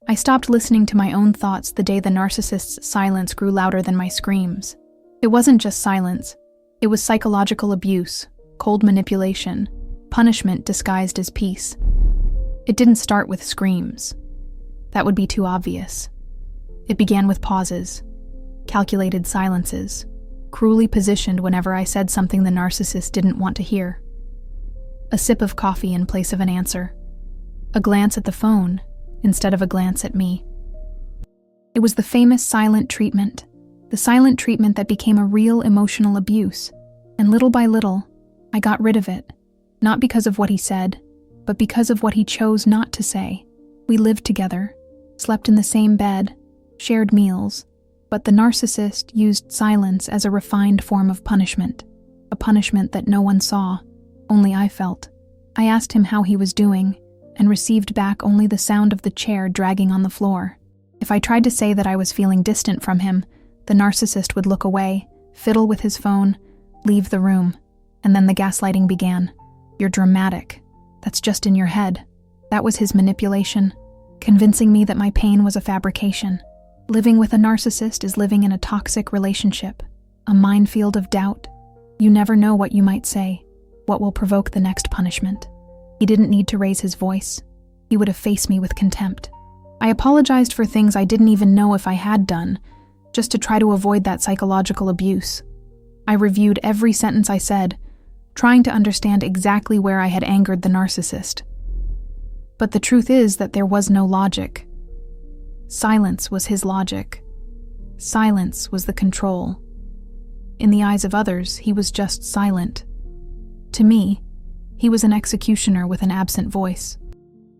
I stopped listening to my own thoughts the day the narcissist's silence grew louder than my screams. It wasn't just silence. It was psychological abuse, cold manipulation, punishment disguised as peace. It didn't start with screams. That would be too obvious. It began with pauses, calculated silences, cruelly positioned whenever I said something the narcissist didn't want to hear. A sip of coffee in place of an answer. A glance at the phone instead of a glance at me. It was the famous silent treatment, the silent treatment that became a real emotional abuse. And little by little, I got rid of it, not because of what he said, but because of what he chose not to say. We lived together, slept in the same bed, shared meals, but the narcissist used silence as a refined form of punishment, a punishment that no one saw, only I felt. I asked him how he was doing, and received back only the sound of the chair dragging on the floor. If I tried to say that I was feeling distant from him, the narcissist would look away, fiddle with his phone, leave the room, and then the gaslighting began. You're dramatic. That's just in your head. That was his manipulation, convincing me that my pain was a fabrication. Living with a narcissist is living in a toxic relationship, a minefield of doubt. You never know what you might say, what will provoke the next punishment. He didn't need to raise his voice. He would have faced me with contempt. I apologized for things I didn't even know if I had done, just to try to avoid that psychological abuse. I reviewed every sentence I said, trying to understand exactly where I had angered the narcissist. But the truth is that there was no logic. Silence was his logic. Silence was the control. In the eyes of others, he was just silent. To me, he was an executioner with an absent voice.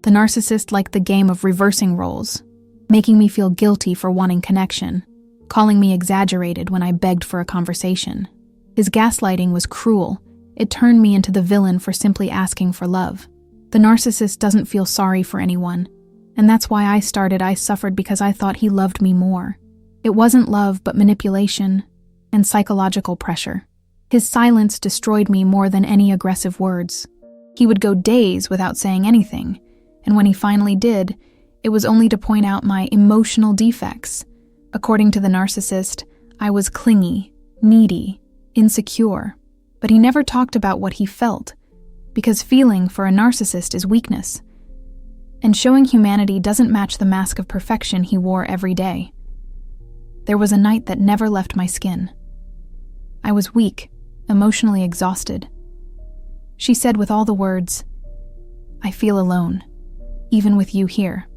The narcissist liked the game of reversing roles, making me feel guilty for wanting connection, calling me exaggerated when I begged for a conversation. His gaslighting was cruel. It turned me into the villain for simply asking for love. The narcissist doesn't feel sorry for anyone, and that's why I suffered because I thought he loved me more. It wasn't love, but manipulation and psychological pressure. His silence destroyed me more than any aggressive words. He would go days without saying anything, and when he finally did, it was only to point out my emotional defects. According to the narcissist, I was clingy, needy, insecure, but he never talked about what he felt, because feeling for a narcissist is weakness. And showing humanity doesn't match the mask of perfection he wore every day. There was a night that never left my skin. I was weak, emotionally exhausted. She said with all the words, "I feel alone, even with you here."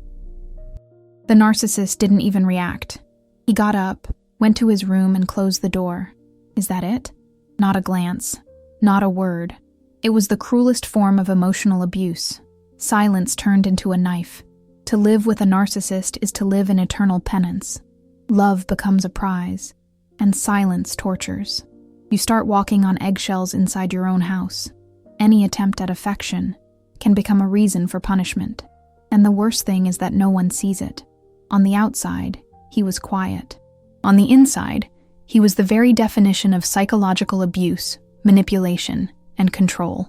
The narcissist didn't even react. He got up, went to his room and closed the door. Is that it? Not a glance, not a word. It was the cruelest form of emotional abuse. Silence turned into a knife. To live with a narcissist is to live in eternal penance. Love becomes a prize, and silence tortures. You start walking on eggshells inside your own house. Any attempt at affection can become a reason for punishment. And the worst thing is that no one sees it. On the outside, he was quiet. On the inside, he was the very definition of psychological abuse, manipulation, and control.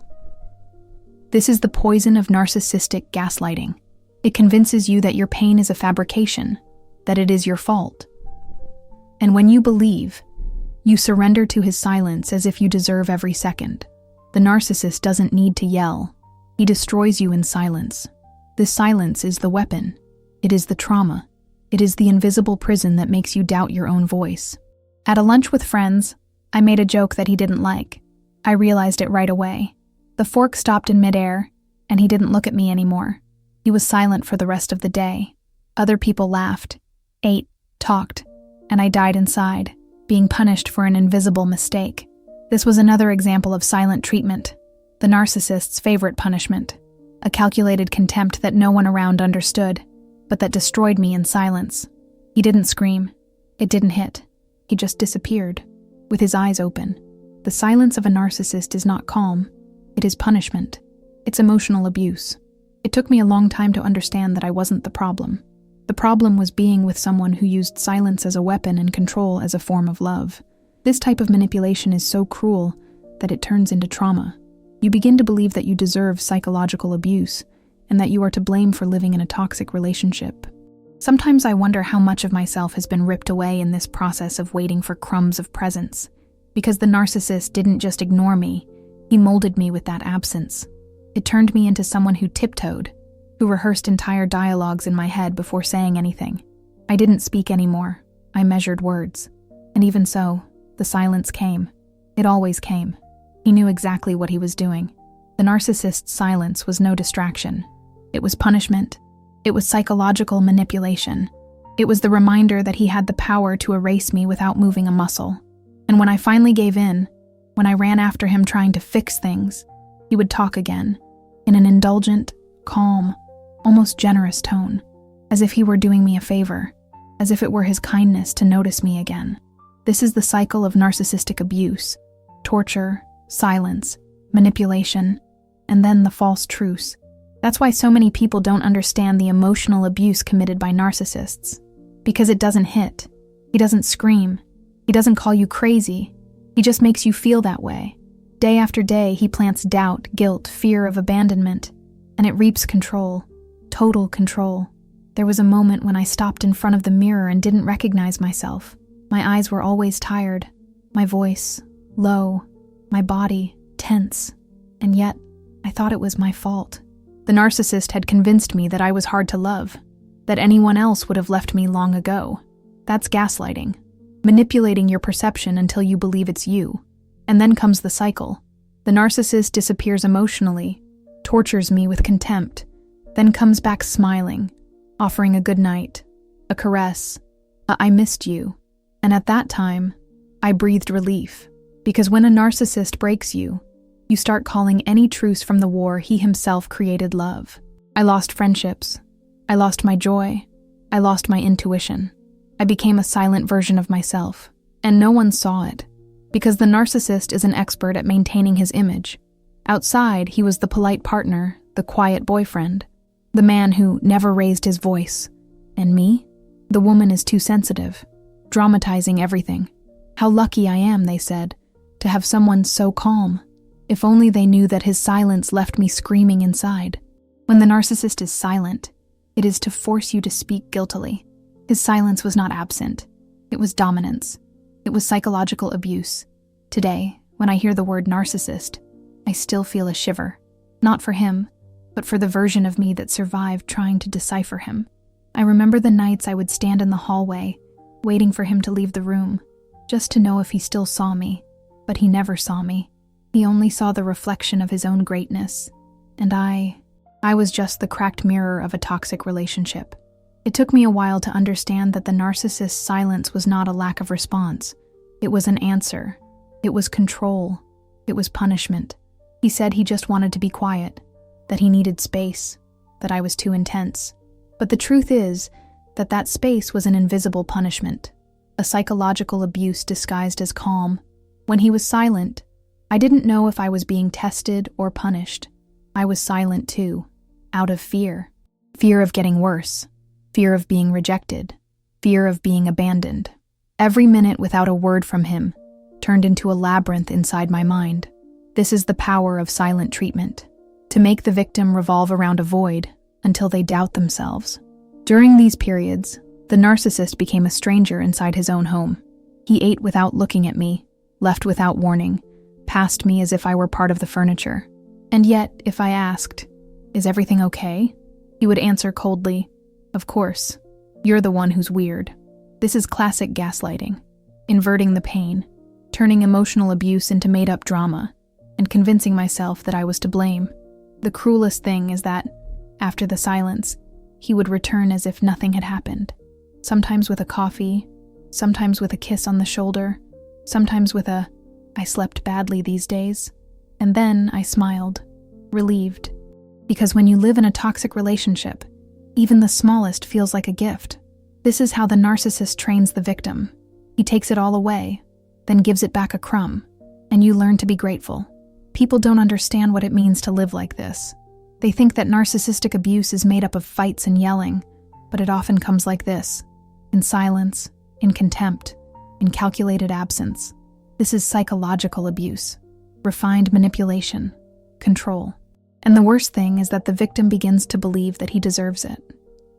This is the poison of narcissistic gaslighting. It convinces you that your pain is a fabrication, that it is your fault. And when you believe, you surrender to his silence as if you deserve every second. The narcissist doesn't need to yell. He destroys you in silence. This silence is the weapon. It is the trauma. It is the invisible prison that makes you doubt your own voice. At a lunch with friends, I made a joke that he didn't like. I realized it right away. The fork stopped in midair, and he didn't look at me anymore. He was silent for the rest of the day. Other people laughed, ate, talked, and I died inside, being punished for an invisible mistake. This was another example of silent treatment, the narcissist's favorite punishment, a calculated contempt that no one around understood, but that destroyed me in silence. He didn't scream. It didn't hit. He just disappeared, with his eyes open. The silence of a narcissist is not calm. It is punishment. It's emotional abuse. It took me a long time to understand that I wasn't the problem. The problem was being with someone who used silence as a weapon and control as a form of love. This type of manipulation is so cruel that it turns into trauma. You begin to believe that you deserve psychological abuse and that you are to blame for living in a toxic relationship. Sometimes I wonder how much of myself has been ripped away in this process of waiting for crumbs of presence, because the narcissist didn't just ignore me, he molded me with that absence. It turned me into someone who tiptoed, who rehearsed entire dialogues in my head before saying anything. I didn't speak anymore. I measured words. And even so, the silence came. It always came. He knew exactly what he was doing. The narcissist's silence was no distraction. It was punishment. It was psychological manipulation. It was the reminder that he had the power to erase me without moving a muscle. And when I finally gave in, when I ran after him trying to fix things, he would talk again, in an indulgent, calm, almost generous tone, as if he were doing me a favor, as if it were his kindness to notice me again. This is the cycle of narcissistic abuse: torture, silence, manipulation, and then the false truce. That's why so many people don't understand the emotional abuse committed by narcissists. Because it doesn't hit. He doesn't scream. He doesn't call you crazy. He just makes you feel that way. Day after day, he plants doubt, guilt, fear of abandonment, and it reaps control. Total control. There was a moment when I stopped in front of the mirror and didn't recognize myself. My eyes were always tired, my voice low, my body tense, and yet I thought it was my fault. The narcissist had convinced me that I was hard to love, that anyone else would have left me long ago. That's gaslighting, manipulating your perception until you believe it's you. And then comes the cycle. The narcissist disappears emotionally, tortures me with contempt, then comes back smiling, offering a good night, a caress, I missed you. And at that time, I breathed relief, because when a narcissist breaks you, you start calling any truce from the war he himself created love. I lost friendships. I lost my joy. I lost my intuition. I became a silent version of myself, and no one saw it, because the narcissist is an expert at maintaining his image. Outside, he was the polite partner, the quiet boyfriend, the man who never raised his voice. And me? The woman is too sensitive, dramatizing everything. How lucky I am, they said, to have someone so calm. If only they knew that his silence left me screaming inside. When the narcissist is silent, it is to force you to speak guiltily. His silence was not absent. It was dominance. It was psychological abuse. Today, when I hear the word narcissist, I still feel a shiver. Not for him, but for the version of me that survived trying to decipher him. I remember the nights I would stand in the hallway, waiting for him to leave the room, just to know if he still saw me. But he never saw me. He only saw the reflection of his own greatness. And I was just the cracked mirror of a toxic relationship. It took me a while to understand that the narcissist's silence was not a lack of response. It was an answer. It was control. It was punishment. He said he just wanted to be quiet, that he needed space, that I was too intense. But the truth is that that space was an invisible punishment, a psychological abuse disguised as calm. When he was silent, I didn't know if I was being tested or punished. I was silent too, out of fear. Fear of getting worse. Fear of being rejected. Fear of being abandoned. Every minute without a word from him turned into a labyrinth inside my mind. This is the power of silent treatment, to make the victim revolve around a void until they doubt themselves. During these periods, the narcissist became a stranger inside his own home. He ate without looking at me, left without warning, passed me as if I were part of the furniture. And yet, if I asked, "Is everything okay?" he would answer coldly, "Of course, you're the one who's weird." This is classic gaslighting, inverting the pain, turning emotional abuse into made-up drama, and convincing myself that I was to blame. The cruelest thing is that, after the silence, he would return as if nothing had happened. Sometimes with a coffee, sometimes with a kiss on the shoulder, sometimes with a, "I slept badly these days." And then I smiled, relieved. Because when you live in a toxic relationship, even the smallest feels like a gift. This is how the narcissist trains the victim. He takes it all away, then gives it back a crumb, and you learn to be grateful. People don't understand what it means to live like this. They think that narcissistic abuse is made up of fights and yelling, but it often comes like this, in silence, in contempt, in calculated absence. This is psychological abuse, refined manipulation, control. And the worst thing is that the victim begins to believe that he deserves it.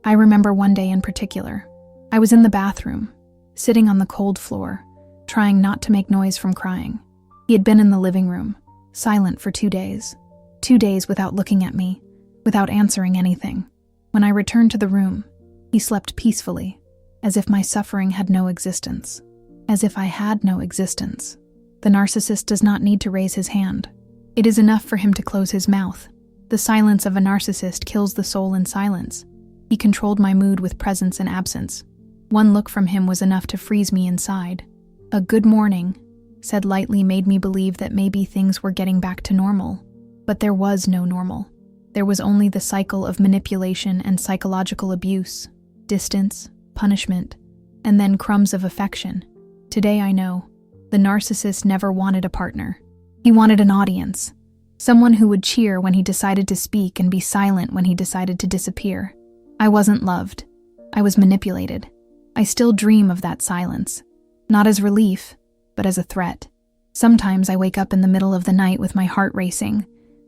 I remember one day in particular. I was in the bathroom, sitting on the cold floor, trying not to make noise from crying. He had been in the living room, silent for 2 days. 2 days without looking at me, without answering anything. When I returned to the room, he slept peacefully, as if my suffering had no existence. As if I had no existence. The narcissist does not need to raise his hand. It is enough for him to close his mouth. The silence of a narcissist kills the soul in silence. He controlled my mood with presence and absence. One look from him was enough to freeze me inside. A "good morning," said lightly, made me believe that maybe things were getting back to normal. But there was no normal. There was only the cycle of manipulation and psychological abuse, distance, punishment, and then crumbs of affection. Today I know, the narcissist never wanted a partner. He wanted an audience. Someone who would cheer when he decided to speak and be silent when he decided to disappear. I wasn't loved. I was manipulated. I still dream of that silence. Not as relief, but as a threat. Sometimes I wake up in the middle of the night with my heart racing,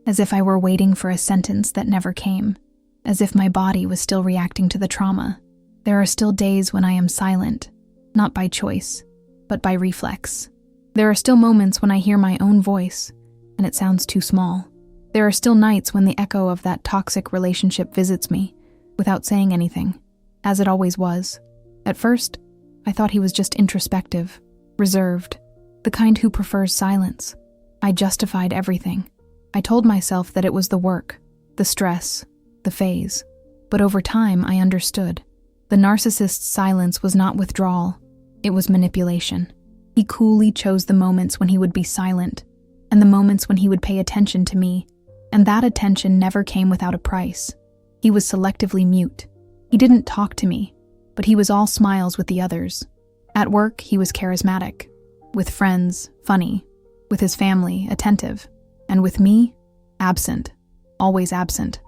as if I were waiting for a sentence that never came, as if my body was still reacting to the trauma. There are still days when I am silent, not by choice, but by reflex. There are still moments when I hear my own voice, and it sounds too small. There are still nights when the echo of that toxic relationship visits me, without saying anything, as it always was. At first, I thought he was just introspective, reserved, the kind who prefers silence. I justified everything. I told myself that it was the work, the stress, the phase. But over time, I understood. The narcissist's silence was not withdrawal, it was manipulation. He coolly chose the moments when he would be silent, and the moments when he would pay attention to me, and that attention never came without a price. He was selectively mute. He didn't talk to me, but he was all smiles with the others. At work, he was charismatic. With friends, funny. With his family, attentive. And with me, absent. Always absent.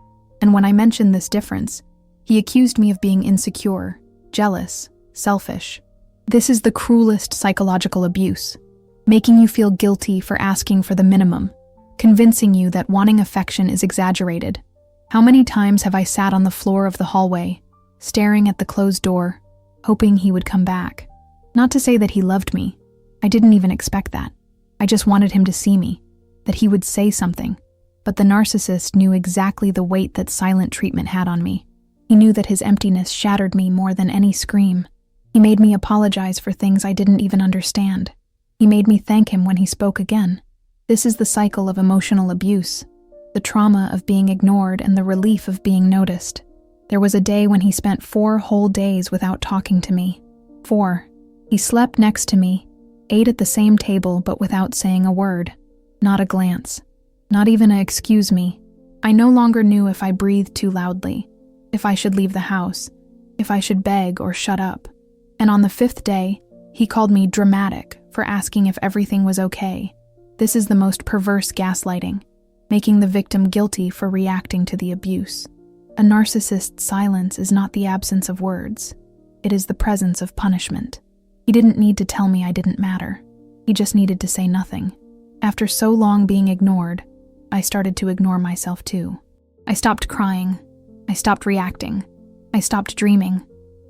And when I mentioned this difference, he accused me of being insecure, jealous, selfish. This is the cruelest psychological abuse, making you feel guilty for asking for the minimum, convincing you that wanting affection is exaggerated. How many times have I sat on the floor of the hallway, staring at the closed door, hoping he would come back? Not to say that he loved me. I didn't even expect that. I just wanted him to see me, that he would say something. But the narcissist knew exactly the weight that silent treatment had on me. He knew that his emptiness shattered me more than any scream. He made me apologize for things I didn't even understand. He made me thank him when he spoke again. This is the cycle of emotional abuse, the trauma of being ignored and the relief of being noticed. There was a day when he spent 4 whole days without talking to me. 4. He slept next to me, ate at the same table but without saying a word. Not a glance. Not even a "excuse me." I no longer knew if I breathed too loudly, if I should leave the house, if I should beg or shut up. And on the 5th day, he called me dramatic for asking if everything was okay. This is the most perverse gaslighting, making the victim guilty for reacting to the abuse. A narcissist's silence is not the absence of words. It is the presence of punishment. He didn't need to tell me I didn't matter. He just needed to say nothing. After so long being ignored, I started to ignore myself too. I stopped crying. I stopped reacting. I stopped dreaming.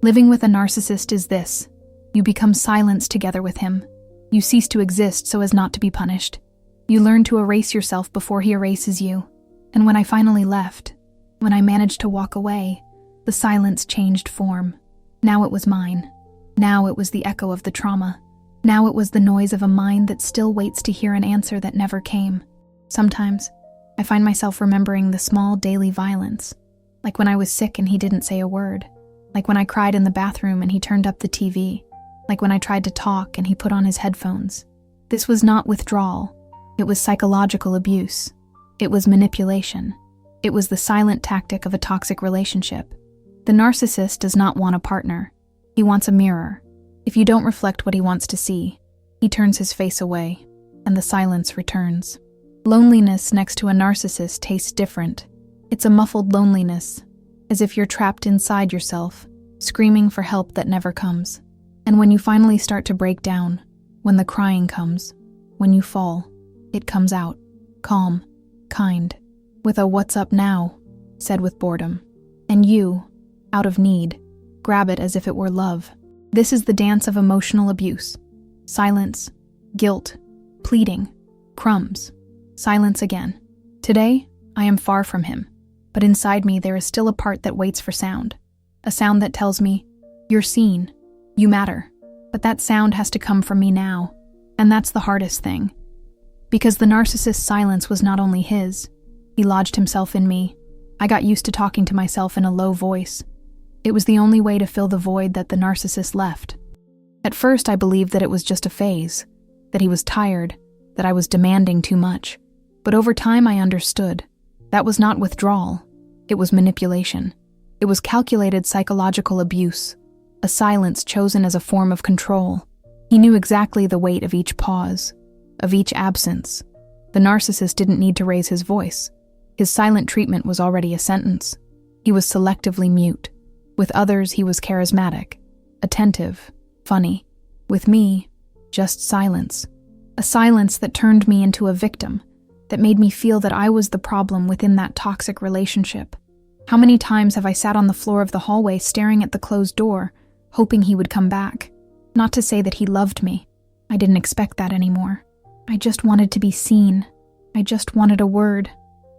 Living with a narcissist is this. You become silenced together with him. You cease to exist so as not to be punished. You learn to erase yourself before he erases you. And when I finally left, when I managed to walk away, the silence changed form. Now it was mine. Now it was the echo of the trauma. Now it was the noise of a mind that still waits to hear an answer that never came. Sometimes, I find myself remembering the small daily violence, like when I was sick and he didn't say a word, like when I cried in the bathroom and he turned up the TV, like when I tried to talk and he put on his headphones. This was not withdrawal. It was psychological abuse. It was manipulation. It was the silent tactic of a toxic relationship. The narcissist does not want a partner. He wants a mirror. If you don't reflect what he wants to see, he turns his face away, and the silence returns. Loneliness next to a narcissist tastes different. It's a muffled loneliness, as if you're trapped inside yourself, screaming for help that never comes. And when you finally start to break down, when the crying comes, when you fall, it comes out, calm, kind, with a "what's up now," said with boredom. And you, out of need, grab it as if it were love. This is the dance of emotional abuse. Silence, guilt, pleading, crumbs, silence again. Today, I am far from him, but inside me there is still a part that waits for sound. A sound that tells me, you're seen, you matter. But that sound has to come from me now, and that's the hardest thing. Because the narcissist's silence was not only his, he lodged himself in me. I got used to talking to myself in a low voice. It was the only way to fill the void that the narcissist left. At first I believed that it was just a phase, that he was tired, that I was demanding too much. But over time I understood. That was not withdrawal, it was manipulation. It was calculated psychological abuse, a silence chosen as a form of control. He knew exactly the weight of each pause, of each absence. The narcissist didn't need to raise his voice. His silent treatment was already a sentence. He was selectively mute. With others, he was charismatic, attentive, funny. With me, just silence. A silence that turned me into a victim, that made me feel that I was the problem within that toxic relationship. How many times have I sat on the floor of the hallway staring at the closed door, hoping he would come back? Not to say that he loved me. I didn't expect that anymore. I just wanted to be seen. I just wanted a word.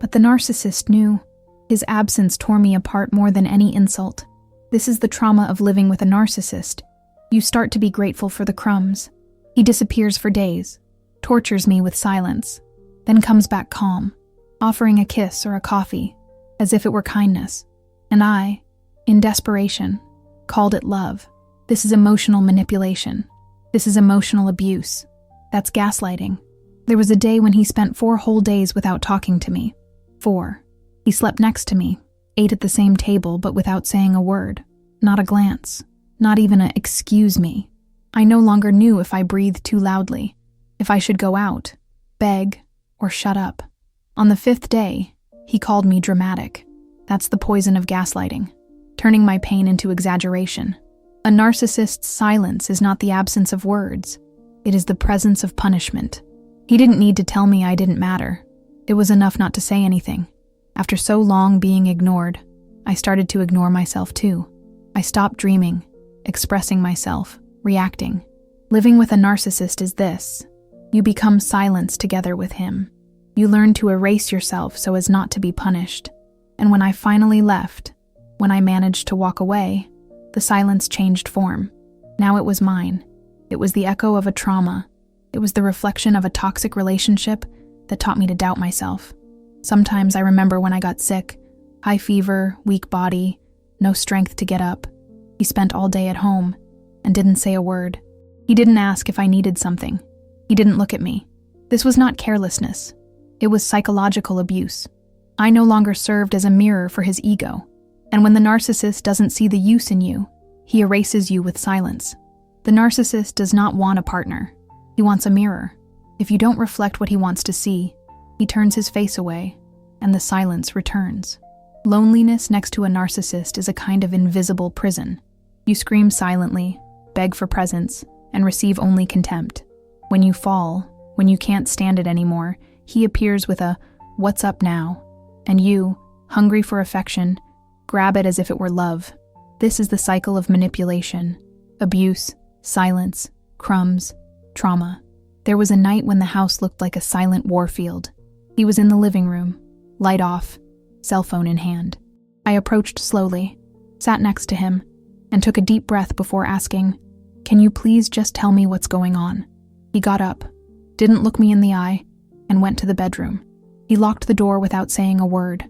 But the narcissist knew. His absence tore me apart more than any insult. This is the trauma of living with a narcissist. You start to be grateful for the crumbs. He disappears for days, tortures me with silence, then comes back calm, offering a kiss or a coffee, as if it were kindness. And I, in desperation, called it love. This is emotional manipulation. This is emotional abuse. That's gaslighting. There was a day when he spent 4 whole days without talking to me. 4. He slept next to me, ate at the same table but without saying a word. Not a glance. Not even a "excuse me." I no longer knew if I breathed too loudly, if I should go out, beg, or shut up. On the 5th day, he called me dramatic. That's the poison of gaslighting, turning my pain into exaggeration. A narcissist's silence is not the absence of words. It is the presence of punishment. He didn't need to tell me I didn't matter. It was enough not to say anything. After so long being ignored, I started to ignore myself too. I stopped dreaming, expressing myself, reacting. Living with a narcissist is this. You become silenced together with him. You learn to erase yourself so as not to be punished. And when I finally left, when I managed to walk away, the silence changed form. Now it was mine. It was the echo of a trauma. It was the reflection of a toxic relationship that taught me to doubt myself. Sometimes I remember when I got sick, high fever, weak body, no strength to get up. He spent all day at home and didn't say a word. He didn't ask if I needed something. He didn't look at me. This was not carelessness. It was psychological abuse. I no longer served as a mirror for his ego. And when the narcissist doesn't see the use in you, he erases you with silence. The narcissist does not want a partner. He wants a mirror. If you don't reflect what he wants to see, he turns his face away, and the silence returns. Loneliness next to a narcissist is a kind of invisible prison. You scream silently, beg for presence, and receive only contempt. When you fall, when you can't stand it anymore, he appears with a "what's up now?" And you, hungry for affection, grab it as if it were love. This is the cycle of manipulation, abuse, silence, crumbs, trauma. There was a night when the house looked like a silent warfield. He was in the living room, light off, cell phone in hand. I approached slowly, sat next to him, and took a deep breath before asking, "Can you please just tell me what's going on?" He got up, didn't look me in the eye, and went to the bedroom. He locked the door without saying a word.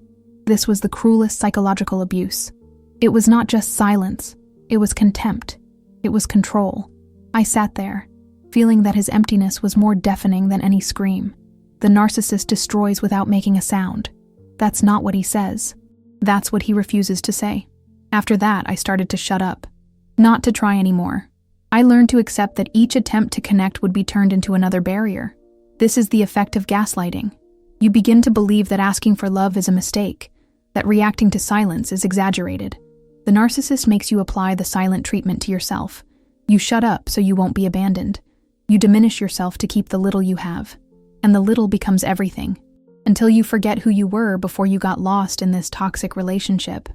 This was the cruelest psychological abuse. It was not just silence, it was contempt. It was control. I sat there, feeling that his emptiness was more deafening than any scream. The narcissist destroys without making a sound. That's not what he says. That's what he refuses to say. After that, I started to shut up. Not to try anymore. I learned to accept that each attempt to connect would be turned into another barrier. This is the effect of gaslighting. You begin to believe that asking for love is a mistake, that reacting to silence is exaggerated. The narcissist makes you apply the silent treatment to yourself. You shut up so you won't be abandoned. You diminish yourself to keep the little you have. And the little becomes everything, until you forget who you were before you got lost in this toxic relationship.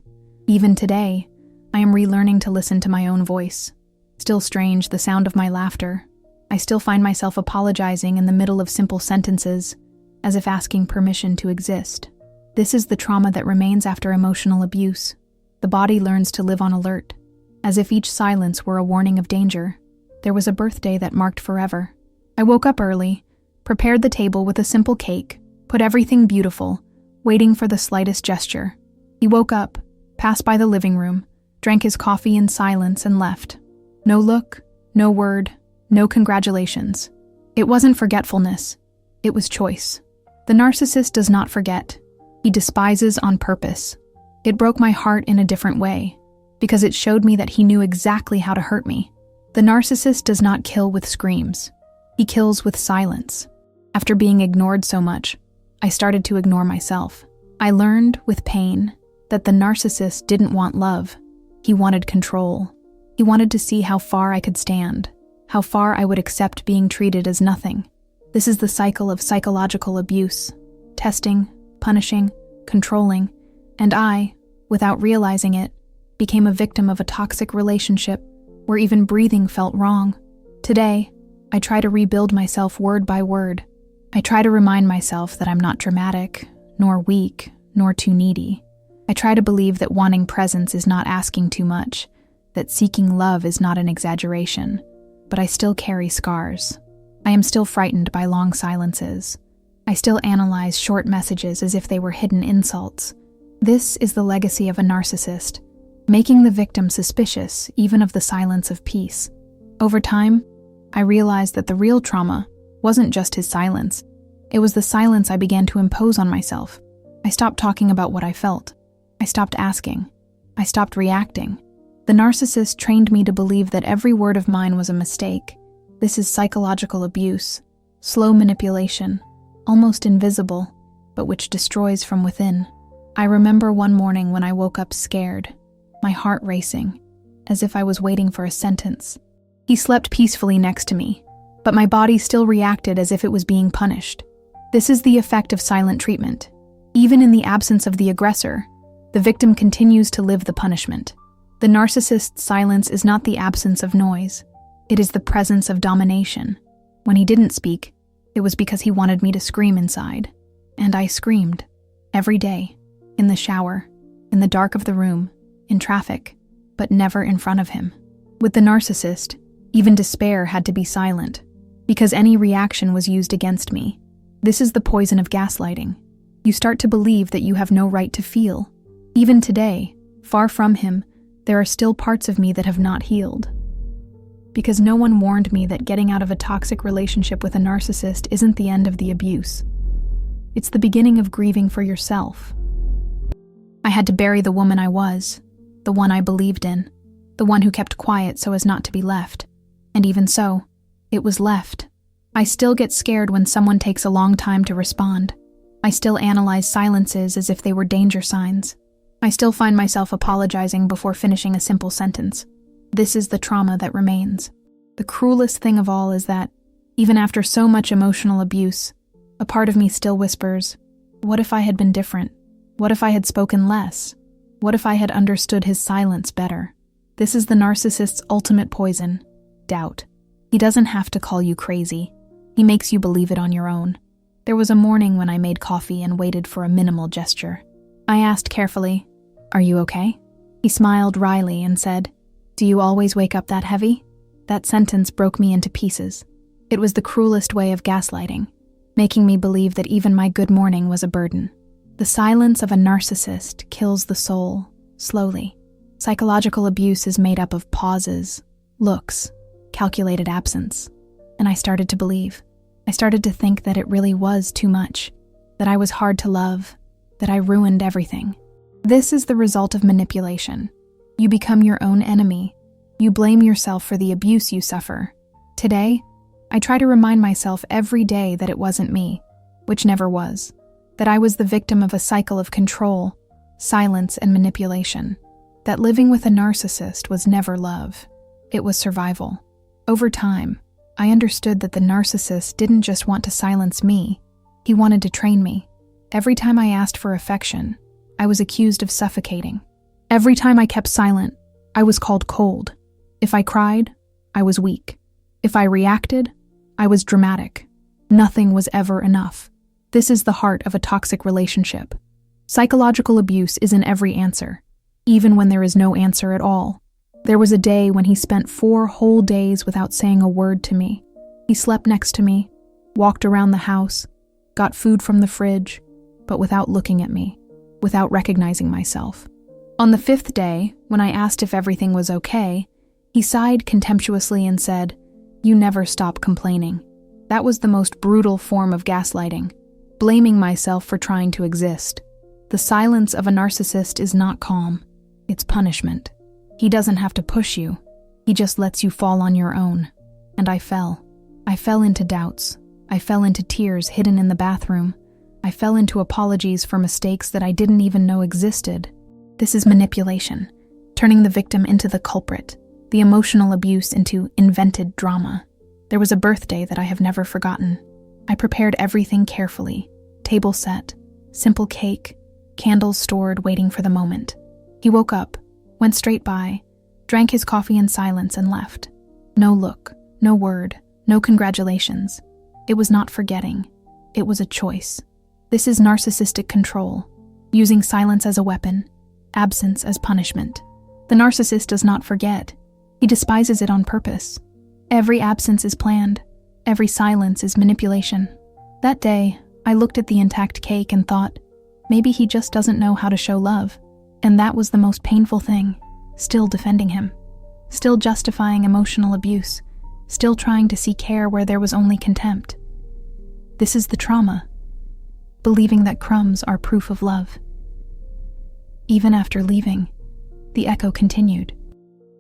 Even today, I am relearning to listen to my own voice. Still strange, the sound of my laughter. I still find myself apologizing in the middle of simple sentences, as if asking permission to exist. This is the trauma that remains after emotional abuse. The body learns to live on alert, as if each silence were a warning of danger. There was a birthday that marked forever. I woke up early, prepared the table with a simple cake, put everything beautiful, waiting for the slightest gesture. He woke up, passed by the living room, drank his coffee in silence and left. No look, no word, no congratulations. It wasn't forgetfulness. It was choice. The narcissist does not forget. He despises on purpose. It broke my heart in a different way, because it showed me that he knew exactly how to hurt me. The narcissist does not kill with screams. He kills with silence. After being ignored so much, I started to ignore myself. I learned, with pain, that the narcissist didn't want love. He wanted control. He wanted to see how far I could stand, how far I would accept being treated as nothing. This is the cycle of psychological abuse: testing, punishing, controlling, and I, without realizing it, became a victim of a toxic relationship where even breathing felt wrong. Today, I try to rebuild myself word by word. I try to remind myself that I'm not dramatic, nor weak, nor too needy. I try to believe that wanting presence is not asking too much, that seeking love is not an exaggeration, but I still carry scars. I am still frightened by long silences. I still analyze short messages as if they were hidden insults. This is the legacy of a narcissist, making the victim suspicious even of the silence of peace. Over time, I realized that the real trauma wasn't just his silence. It was the silence I began to impose on myself. I stopped talking about what I felt. I stopped asking. I stopped reacting. The narcissist trained me to believe that every word of mine was a mistake. This is psychological abuse, slow manipulation, almost invisible, but which destroys from within. I remember one morning when I woke up scared, my heart racing, as if I was waiting for a sentence. He slept peacefully next to me, but my body still reacted as if it was being punished. This is the effect of silent treatment. Even in the absence of the aggressor, the victim continues to live the punishment. The narcissist's silence is not the absence of noise. It is the presence of domination. When he didn't speak, it was because he wanted me to scream inside. And I screamed. Every day. In the shower. In the dark of the room. In traffic. But never in front of him. With the narcissist, even despair had to be silent, because any reaction was used against me. This is the poison of gaslighting. You start to believe that you have no right to feel. Even today, far from him, there are still parts of me that have not healed. Because no one warned me that getting out of a toxic relationship with a narcissist isn't the end of the abuse. It's the beginning of grieving for yourself. I had to bury the woman I was, the one I believed in, the one who kept quiet so as not to be left. And even so, it was left. I still get scared when someone takes a long time to respond. I still analyze silences as if they were danger signs. I still find myself apologizing before finishing a simple sentence. This is the trauma that remains. The cruelest thing of all is that, even after so much emotional abuse, a part of me still whispers, what if I had been different? What if I had spoken less? What if I had understood his silence better? This is the narcissist's ultimate poison: doubt. He doesn't have to call you crazy. He makes you believe it on your own. There was a morning when I made coffee and waited for a minimal gesture. I asked carefully, "Are you okay?" He smiled wryly and said, "Do you always wake up that heavy?" That sentence broke me into pieces. It was the cruelest way of gaslighting, making me believe that even my good morning was a burden. The silence of a narcissist kills the soul, slowly. Psychological abuse is made up of pauses, looks, calculated absence. And I started to believe. I started to think that it really was too much, that I was hard to love, that I ruined everything. This is the result of manipulation. You become your own enemy. You blame yourself for the abuse you suffer. Today, I try to remind myself every day that it wasn't me, which never was, that I was the victim of a cycle of control, silence, and manipulation, that living with a narcissist was never love. It was survival. Over time, I understood that the narcissist didn't just want to silence me, he wanted to train me. Every time I asked for affection, I was accused of suffocating. Every time I kept silent, I was called cold. If I cried, I was weak. If I reacted, I was dramatic. Nothing was ever enough. This is the heart of a toxic relationship. Psychological abuse is in every answer, even when there is no answer at all. There was a day when he spent 4 whole days without saying a word to me. He slept next to me, walked around the house, got food from the fridge, but without looking at me, without recognizing myself. On the 5th day, when I asked if everything was okay, he sighed contemptuously and said, "You never stop complaining." That was the most brutal form of gaslighting, blaming myself for trying to exist. The silence of a narcissist is not calm, it's punishment. He doesn't have to push you, he just lets you fall on your own. And I fell. I fell into doubts. I fell into tears hidden in the bathroom. I fell into apologies for mistakes that I didn't even know existed. This is manipulation, turning the victim into the culprit, the emotional abuse into invented drama. There was a birthday that I have never forgotten. I prepared everything carefully. Table set, simple cake, candles stored waiting for the moment. He woke up, went straight by, drank his coffee in silence and left. No look, no word, no congratulations. It was not forgetting. It was a choice. This is narcissistic control, using silence as a weapon, absence as punishment. The narcissist does not forget. He despises it on purpose. Every absence is planned. Every silence is manipulation. That day, I looked at the intact cake and thought, maybe he just doesn't know how to show love. And that was the most painful thing, still defending him. Still justifying emotional abuse. Still trying to see care where there was only contempt. This is the trauma. Believing that crumbs are proof of love. Even after leaving, the echo continued.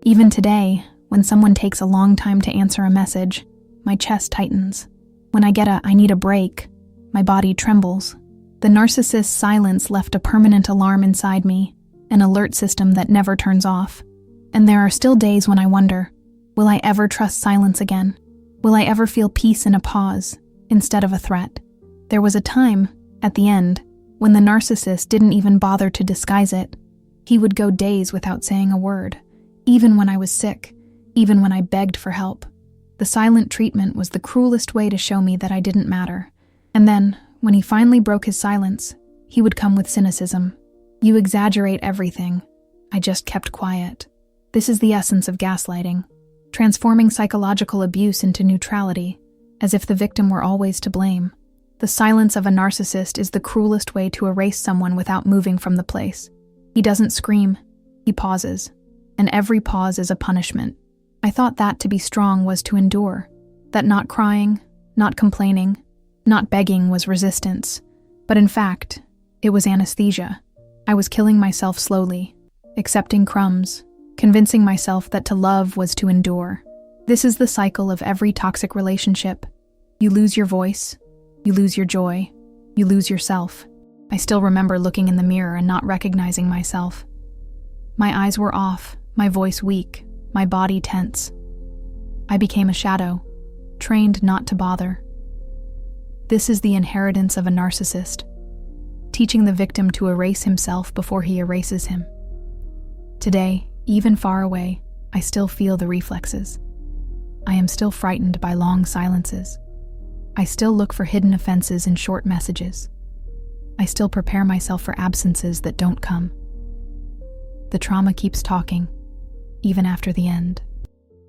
Even today, when someone takes a long time to answer a message, my chest tightens. When I get a "I need a break," my body trembles. The narcissist's silence left a permanent alarm inside me, an alert system that never turns off. And there are still days when I wonder, will I ever trust silence again? Will I ever feel peace in a pause, instead of a threat? There was a time, at the end, when the narcissist didn't even bother to disguise it. He would go days without saying a word, even when I was sick, even when I begged for help. The silent treatment was the cruelest way to show me that I didn't matter. And then, when he finally broke his silence, he would come with cynicism. "You exaggerate everything. I just kept quiet." This is the essence of gaslighting, transforming psychological abuse into neutrality, as if the victim were always to blame. The silence of a narcissist is the cruelest way to erase someone without moving from the place. He doesn't scream, he pauses, and every pause is a punishment. I thought that to be strong was to endure, that not crying, not complaining, not begging was resistance, but in fact, it was anesthesia. I was killing myself slowly, accepting crumbs, convincing myself that to love was to endure. This is the cycle of every toxic relationship. You lose your voice, you lose your joy, you lose yourself. I still remember looking in the mirror and not recognizing myself. My eyes were off, my voice weak, my body tense. I became a shadow, trained not to bother. This is the inheritance of a narcissist, teaching the victim to erase himself before he erases him. Today, even far away, I still feel the reflexes. I am still frightened by long silences. I still look for hidden offenses in short messages. I still prepare myself for absences that don't come. The trauma keeps talking, even after the end.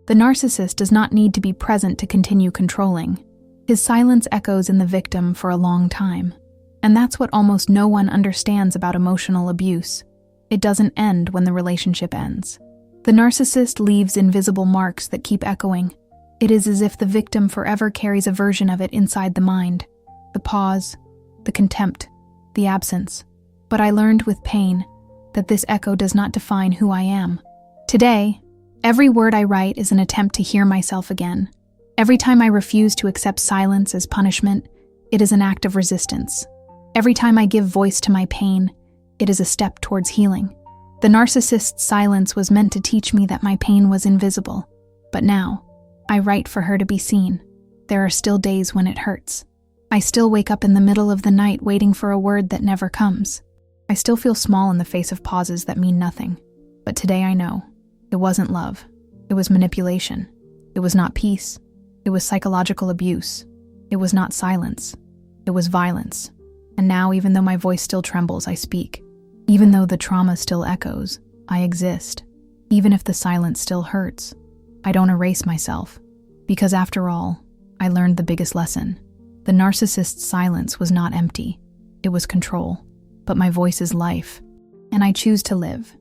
The narcissist does not need to be present to continue controlling. His silence echoes in the victim for a long time. And that's what almost no one understands about emotional abuse. It doesn't end when the relationship ends. The narcissist leaves invisible marks that keep echoing. It is as if the victim forever carries a version of it inside the mind. The pause, the contempt, the absence. But I learned with pain that this echo does not define who I am. Today, every word I write is an attempt to hear myself again. Every time I refuse to accept silence as punishment, it is an act of resistance. Every time I give voice to my pain, it is a step towards healing. The narcissist's silence was meant to teach me that my pain was invisible. But now, I write for her to be seen. There are still days when it hurts. I still wake up in the middle of the night waiting for a word that never comes. I still feel small in the face of pauses that mean nothing. But today I know. It wasn't love. It was manipulation. It was not peace. It was psychological abuse. It was not silence. It was violence. And now, even though my voice still trembles, I speak. Even though the trauma still echoes, I exist. Even if the silence still hurts, I don't erase myself. Because after all, I learned the biggest lesson. The narcissist's silence was not empty. It was control. But my voice is life. And I choose to live.